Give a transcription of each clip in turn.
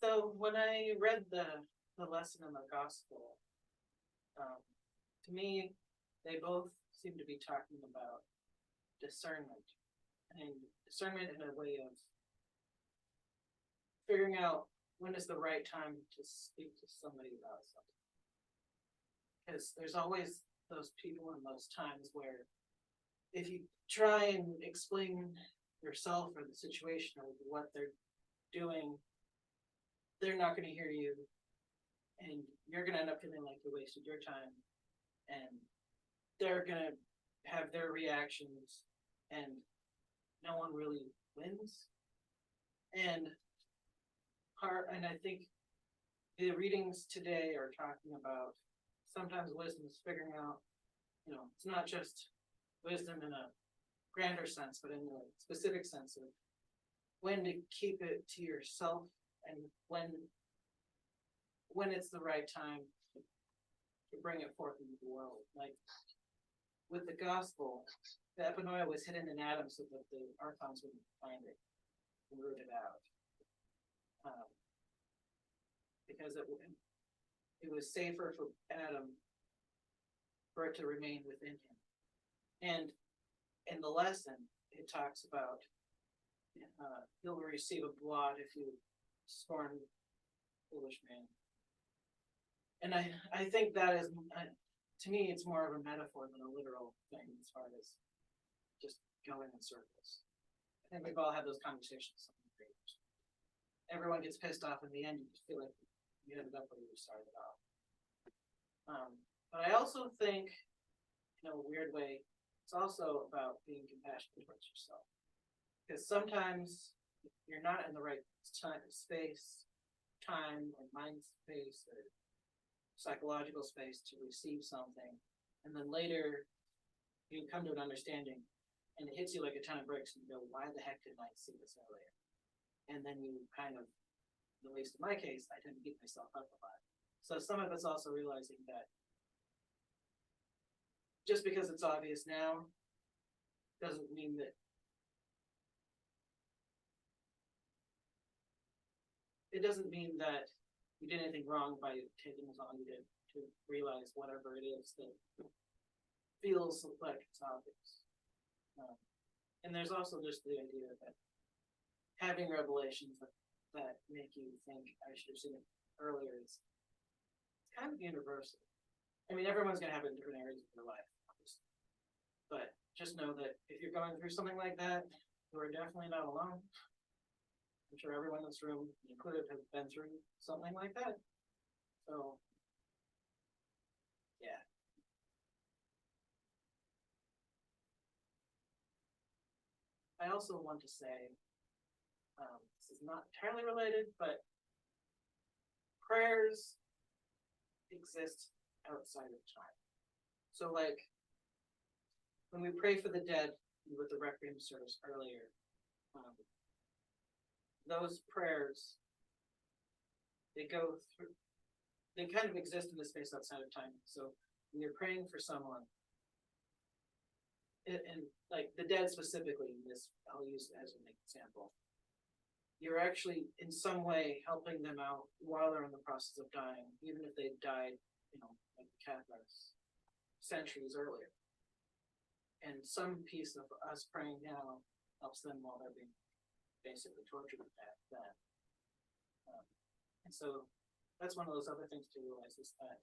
So when I read the lesson in the gospel, to me, they both seem to be talking about discernment and discernment in a way of figuring out when is the right time to speak to somebody about something. Because there's always those people in those times where if you try and explain yourself or the situation or what they're doing, they're not going to hear you, and you're going to end up feeling like you wasted your time, and they're going to have their reactions, and no one really wins. And I think the readings today are talking about sometimes wisdom is figuring out, it's not just wisdom in a grander sense, but in a specific sense of when to keep it to yourself and when it's the right time to bring it forth into the world. Like with the gospel, the epinoia was hidden in Adam so that the archons wouldn't find it and root it out. Because it was safer for Adam for it to remain within him. And in the lesson, it talks about you'll receive a blot if you scorn foolish man. And I think that is, to me, it's more of a metaphor than a literal thing as far as just going in circles. I think we've all had those conversations. Everyone gets pissed off in the end. You just feel like you ended up where you started off. But I also think, in a weird way, it's also about being compassionate towards yourself. Because sometimes you're not in the right time, or mind space, or psychological space to receive something. And then later, you come to an understanding, and it hits you like a ton of bricks, and you go, why the heck didn't I see this earlier? And then you kind of, at least in my case, I tend to beat myself up a lot. So some of it's also realizing that just because it's obvious now doesn't mean that you did anything wrong by taking as long as you did to realize whatever it is that feels like it's obvious. And there's also just the idea that having revelations that make you think I should have seen it earlier is kind of universal. I mean, everyone's going to have it in different areas of their life, obviously. But just know that if you're going through something like that, you are definitely not alone. I'm sure everyone in this room, included, has been through something like that. So, yeah. I also want to say, this is not entirely related, but prayers exist outside of time. So like when we pray for the dead with the Requiem service earlier, those prayers, they kind of exist in the space outside of time. So when you're praying for someone, and like the dead specifically, this I'll use as an example, you're actually in some way helping them out while they're in the process of dying, even if they died, like the Catholics, centuries earlier. And some piece of us praying now helps them while they're being basically tortured with that. And so that's one of those other things to realize is that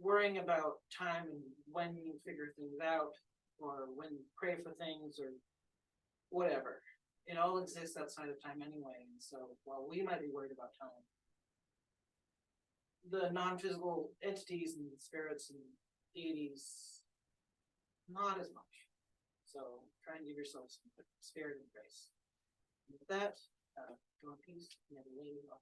worrying about time and when you figure things out, or when you pray for things, or whatever, it all exists outside of time anyway. And so while we might be worried about time, the non-physical entities and spirits and deities, not as much. So try and give yourself some spirit and grace. And with that, go in peace. Never leave off.